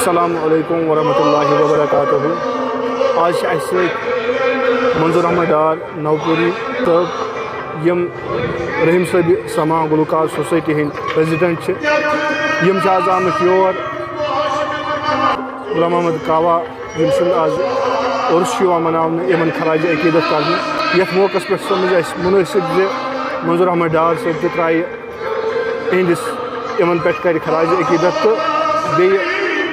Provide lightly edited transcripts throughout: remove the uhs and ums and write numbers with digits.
السلام علیکم ورحمۃ اللہ وبرکاتہ. آج منظور احمد ڈار نوپوری تو یم رحیم صٲب سما گلوکار سوسائٹی ہند پریزیڈنٹ یم آز آمت your Ghulam Muhammad Kawa M سند آز عرس منانے یمن خراج عقیدت کرنے یتھ موقع پہ سمجھ اس مناسب زِ منظور احمد ڈار صٲب تہِ ترٛایہِ اہندس یمن پہ کر خراج عقیدت تو بیٚیہِ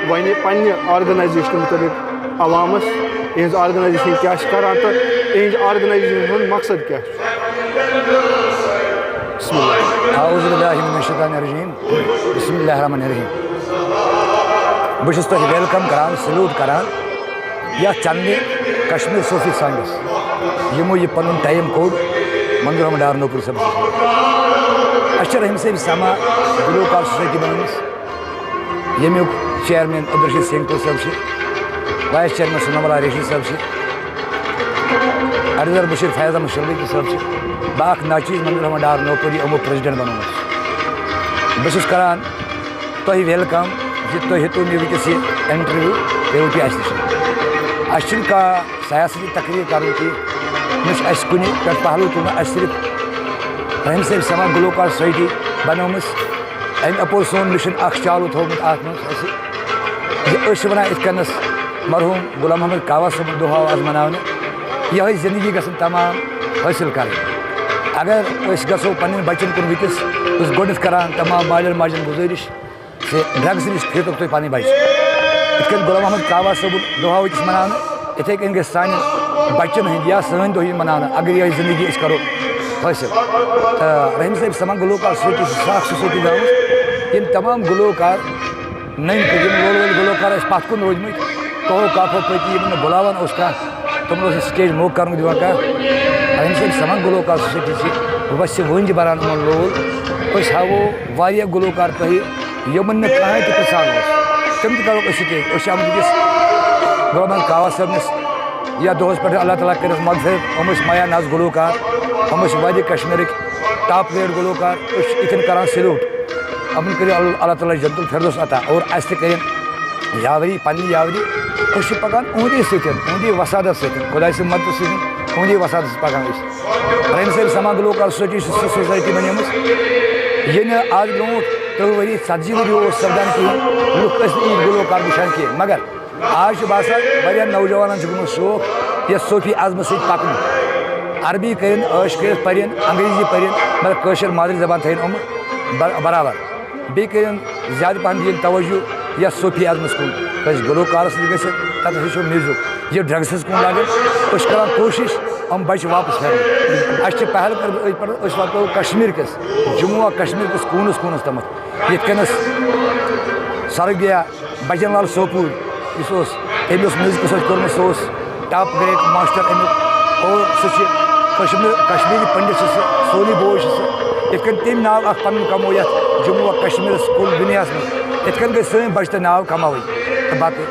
ونہِ پننہِ آرگنائزیشن متعلق عوامس یہذ آرگنائزیشن کیا کران تو یہذ آرگنائزیشن ہند مقصد کیا. بسم اللہ. اعوذ باللہ من الشیطان الرجیم. بسم اللہ الرحمن الرحیم. بہٕ چھُس تۄہہِ ویلکم کران سلوٹ کران یتھ چنلہِ کشمیر صوفی سانگس یمو یہ پنن ٹائم کوٚڑ منظور احمد ڈار نوپوری صٲبس. اَسہِ چھِ رحیم صٲب سما گلوکار سوسائٹی بنٲومٕژ ییٚمیُک چیئرمین عبدالرشید سنگھ صٲب چھِ, وائس چیئرمین سنم اللہ ریشی صٲب چھِ, ایڈیٹر بشیر فیض احمد شربتی صٲب چھِ, باقی ناچیز منظور احمد ڈار نوپوری یِمو پریزیڈنٹ بنوومُت. بہٕ چھُس کران تۄہہِ ویلکم زِ تُہۍ ہیٚتو مےٚ وٕنکیٚس یہِ انٹرویو پیٚوٕ تہِ اَسہِ نِش. اَسہِ چھُنہٕ کانٛہہ سیاسی تقریر کرُن کینٛہہ, نہ چھُ اَسہِ کُنہِ پٮ۪ٹھ پہلو تُلُن. اَسہِ صرف رحیم صٲب سما گلوکار سوسائٹی بنٲومٕژ امہِ اپور سون مِشن اکھ چالوٗ تھوٚومُت اَتھ منٛز اَسہِ زِ أسۍ چھِ وَنان یِتھ کٔنَس مرحوٗم غلام محمد کاوا صٲبُن دۄہ آو آز مناونہٕ یِہوٚے زندگی گژھن تمام حٲصِل کَرٕنۍ. اگر أسۍ گژھو پنٛنٮ۪ن بچن کُن وٕنکٮ۪س بہٕ چھُس گۄڈنٮ۪تھ کران تمام مالٮ۪ن ماجٮ۪ن گُزٲرِش زِ ڈرٛگٕز نِش پھیٖرتوکھ تُہۍ پنٕنۍ بچہِ. یِتھ کٔنۍ غلام محمد کاوا صٲبُن دۄہ آو وٕنکٮ۪س مناونہٕ یِتھَے کٔنۍ گژھِ سانٮ۪ن بچن ہٕنٛدۍ یا سٲنۍ دۄہ یِن مناونہٕ اگر یِہوٚے زندگی أسۍ کرو حٲصِل. تہٕ رحیم صٲب سما گلوکار سوسائٹی چھِ سۄ اکھ سوسائٹی درٛامٕژ یِم تمام گلوکار نٔنۍ پٲٹھۍ یِم لول وٲلۍ گلوکار ٲسۍ پتھ کُن روٗدۍمٕتۍ کہو کافو پٔتی یِمن نہٕ بُلاوان اوس کانٛہہ تِمن اوس نہٕ سٹیج موقعہٕ کرنُک دِوان کانٛہہ. رحیم صٲب سما گلوکار سوسائٹی چھِ وسہِ ؤنٛجہِ بران یِمن لول. أسۍ ہاوو واریاہ گلوکار تۄہہِ یِمن نہٕ کٕہۭنۍ تہِ پرٛژھان اوس تِم تہِ کروکھ أسۍ سٹیج. أسۍ چھِ آمٕتۍ وٕنکٮ۪س غلام محمد کاوا صٲبنِس یتھ دۄہس پٮ۪ٹھ اللہ تعالیٰ کٔرِس مغفرت. یِم ٲسۍ مایا ناز گلوکار, یِم ٲسۍ واریاہ کشمیٖرٕکۍ ٹاپ گریڈ گلوکار. أسۍ چھِ یِتھٮ۪ن کران سلوٗٹ. یِمن کٔرِو اللہ تعالیٰ جنت الفردوس عطا اور اَسہِ تہِ کٔرِنۍ یاوری پننہِ یاوری. أسۍ چھِ پکان اُہنٛدی سۭتۍ اُہنٛدی وسادت سۭتۍ خۄداے سٕنٛدِ مدتہٕ سۭتۍ اُہنٛدی وسادت سۭتۍ پکان أسۍ. رحیم صٲب سما گلوکار سوسائٹی چھِ سۄ سوسائٹی بنیمٕژ یہِ نہٕ آز برونٛٹھ 30 ؤری 40 ؤری اوس سپدان کِہیٖنۍ. لُکھ ٲسۍ نہٕ یِتھۍ گلوکار وٕچھان کینٛہہ مگر آز چھُ باسان واریاہ نوجوانن چھُ گوٚمُت شوق یتھ صوفی عظمہٕ سۭتۍ پکنُک. عربی کٔرِنۍ عٲش کٔرِتھ پٔرِنۍ انگریزی پٔرِنۍ مگر کٲشِر مادری زبان تھٲیِن یِمہٕ برابر. بیٚیہِ کٔرِنۍ زیادٕ پہن دِیِن توجہ یتھ صوفی عظمس کُن. کٲنٛسہِ گلوکارس سۭتۍ گٔژھِتھ تتھ ہیٚچھو میوٗزِک. یہِ ڈرٛگسَس کُن لاگٕنۍ أسۍ چھِ کران کوٗشش یِم بچہِ واپس پھیرنٕچ. اَسہِ چھِ پہل کٔرمٕژ أتھۍ پٮ۪ٹھ أسۍ واتو کشمیٖر کِس جموں کشمیٖر کِس کوٗنس کوٗنس تامَتھ. یِتھ کٔنَس سرگیا بچن لال سوپور یُس اوس تٔمۍ اوس میوٗزکَس سۭتۍ کوٚرمُت سُہ اوس ٹاپ گریڈ ماسٹر امیُک اور سُہ چھِ کشمیٖری پنڈت چھِ سُہ سونی بوے چھِ سُہ. یِتھ کٔنۍ تٔمۍ ناو اکھ پنُن کموو یتھ جموں کشمیٖرس کُل دُنیاہس منٛز یِتھ کٔنۍ گٔژھۍ سٲنۍ بچہِ تہِ ناو کماوٕنۍ. تہٕ باقٕے